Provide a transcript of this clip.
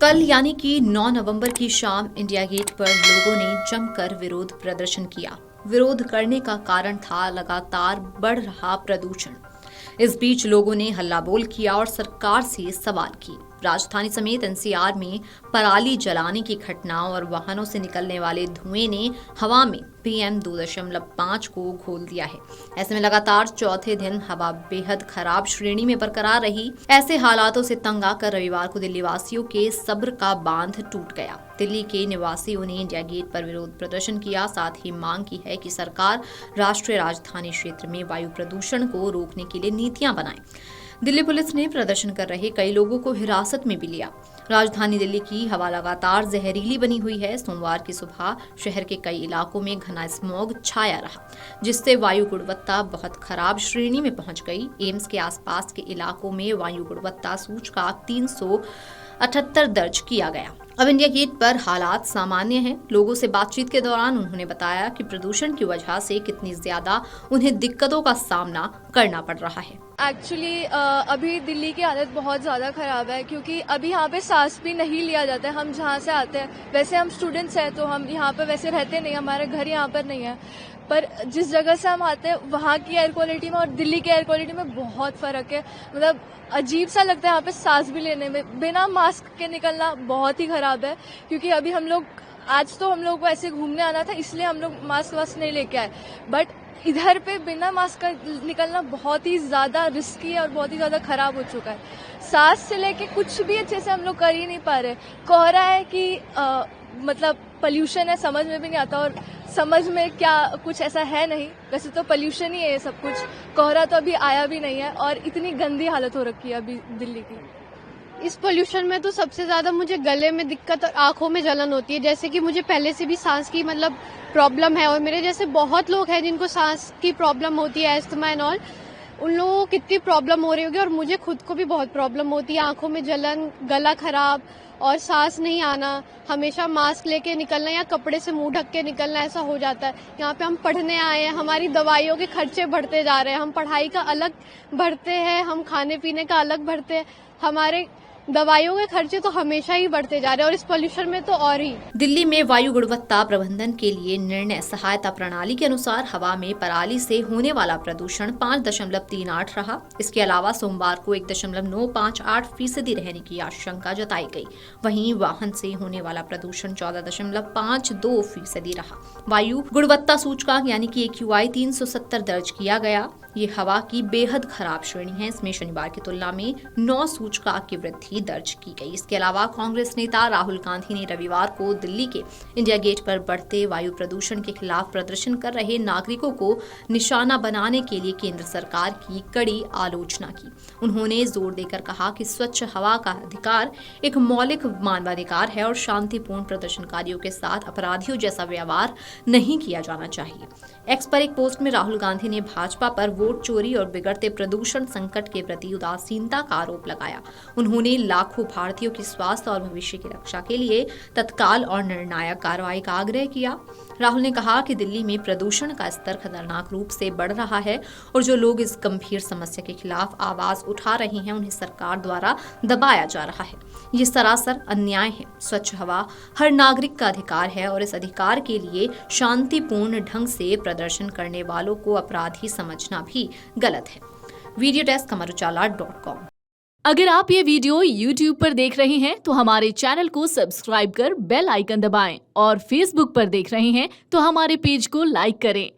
कल यानी कि 9 नवंबर की शाम इंडिया गेट पर लोगों ने जमकर विरोध प्रदर्शन किया। विरोध करने का कारण था लगातार बढ़ रहा प्रदूषण। इस बीच लोगों ने हल्ला बोल किया और सरकार से सवाल किए। राजधानी समेत एनसीआर में पराली जलाने की घटना और वाहनों से निकलने वाले धुएं ने हवा में PM 2.5 को घोल दिया है। ऐसे में लगातार चौथे दिन हवा बेहद खराब श्रेणी में बरकरार रही। ऐसे हालातों से तंग आकर रविवार को दिल्ली वासियों के सब्र का बांध टूट गया। दिल्ली के निवासियों ने इंडिया गेट पर विरोध प्रदर्शन किया। साथ ही मांग की है कि सरकार राष्ट्रीय राजधानी क्षेत्र में वायु प्रदूषण को रोकने के लिए नीतियां बनाए। दिल्ली पुलिस ने प्रदर्शन कर रहे कई लोगों को हिरासत में भी लिया। राजधानी दिल्ली की हवा लगातार जहरीली बनी हुई है। सोमवार की सुबह शहर के कई इलाकों में घना स्मॉग छाया रहा, जिससे वायु गुणवत्ता बहुत खराब श्रेणी में पहुंच गई। एम्स के आसपास के इलाकों में वायु गुणवत्ता सूचकांक 378 दर्ज किया गया। अब इंडिया गेट पर हालात सामान्य हैं। लोगों से बातचीत के दौरान उन्होंने बताया कि प्रदूषण की वजह से कितनी ज्यादा उन्हें दिक्कतों का सामना करना पड़ रहा है। एक्चुअली अभी दिल्ली की हालत बहुत ज़्यादा ख़राब है, क्योंकि अभी यहाँ पे सांस भी नहीं लिया जाता है। हम जहाँ से आते हैं, वैसे हम स्टूडेंट्स हैं तो हम यहाँ पे वैसे रहते नहीं, हमारे घर यहाँ पर नहीं है, पर जिस जगह से हम आते हैं वहाँ की एयर क्वालिटी में और दिल्ली की एयर क्वालिटी में बहुत फ़र्क है। मतलब अजीब सा लगता है यहाँ पे सांस भी लेने में। बिना मास्क के निकलना बहुत ही ख़राब है, क्योंकि अभी आज तो हम लोग को ऐसे घूमने आना था, इसलिए हम लोग मास्क वास्क नहीं लेके आए, बट इधर पे बिना मास्क का निकलना बहुत ही ज़्यादा रिस्की है और बहुत ही ज़्यादा ख़राब हो चुका है। सांस से लेके कुछ भी अच्छे से हम लोग कर ही नहीं पा रहे। कोहरा है कि मतलब पोल्यूशन है, समझ में भी नहीं आता, और समझ में क्या कुछ ऐसा है नहीं। वैसे तो पोल्यूशन ही है ये सब कुछ। कोहरा तो अभी आया भी नहीं है और इतनी गंदी हालत हो रखी है अभी दिल्ली की। इस पोल्यूशन में तो सबसे ज़्यादा मुझे गले में दिक्कत और आंखों में जलन होती है। जैसे कि मुझे पहले से भी सांस की प्रॉब्लम है, और मेरे जैसे बहुत लोग हैं जिनको सांस की प्रॉब्लम होती है, एस्थमा एंड ऑल। उन लोगों को कितनी प्रॉब्लम हो रही होगी, और मुझे खुद को भी बहुत प्रॉब्लम होती है। आंखों में जलन, गला खराब और सांस नहीं आना, हमेशा मास्क लेके निकलना या कपड़े से मुंह ढक के निकलना, ऐसा हो जाता है। यहाँ पे हम पढ़ने आए हैं, हमारी दवाइयों के खर्चे बढ़ते जा रहे हैं। हम पढ़ाई का अलग भरते हैं, हम खाने पीने का अलग भरते हैं, हमारे दवाइयों के खर्चे तो हमेशा ही बढ़ते जा रहे हैं, और इस पोल्यूशन में तो और ही। दिल्ली में वायु गुणवत्ता प्रबंधन के लिए निर्णय सहायता प्रणाली के अनुसार हवा में पराली से होने वाला प्रदूषण 5.38 रहा। इसके अलावा सोमवार को 1.958% रहने की आशंका जताई गई। वहीं वाहन से होने वाला प्रदूषण 14.52% रहा। वायु गुणवत्ता सूचकांक यानी कि AQI 370 दर्ज किया गया। ये हवा की बेहद खराब श्रेणी है। इसमें शनिवार की तुलना में 9 सूचकांक की वृद्धि दर्ज की गई। इसके अलावा कांग्रेस नेता राहुल गांधी ने रविवार को दिल्ली के इंडिया गेट पर बढ़ते वायु प्रदूषण के खिलाफ प्रदर्शन कर रहे नागरिकों को निशाना बनाने के लिए केंद्र सरकार की कड़ी आलोचना की। उन्होंने जोर देकर कहा कि स्वच्छ हवा का अधिकार एक मौलिक मानवाधिकार है और शांतिपूर्ण प्रदर्शनकारियों के साथ अपराधियों जैसा व्यवहार नहीं किया जाना चाहिए। एक्स पर एक पोस्ट में राहुल गांधी ने भाजपा पर वोट चोरी और बिगड़ते प्रदूषण संकट के प्रति उदासीनता का आरोप लगाया। उन्होंने लाखों भारतीयों की स्वास्थ्य और भविष्य की रक्षा के लिए तत्काल और निर्णायक कार्रवाई का आग्रह किया। राहुल ने कहा कि दिल्ली में प्रदूषण का स्तर खतरनाक रूप से बढ़ रहा है और जो लोग इस गंभीर समस्या के खिलाफ आवाज उठा रहे हैं उन्हें सरकार द्वारा दबाया जा रहा है। ये सरासर अन्याय है। स्वच्छ हवा हर नागरिक का अधिकार है और इस अधिकार के लिए शांतिपूर्ण ढंग से प्रदर्शन करने वालों को अपराधी समझना भी गलत है। वीडियो डेस्क अमरुजाला.com। अगर आप ये वीडियो YouTube पर देख रहे हैं तो हमारे चैनल को सब्सक्राइब कर बेल आइकन दबाएं, और Facebook पर देख रहे हैं तो हमारे पेज को लाइक करें।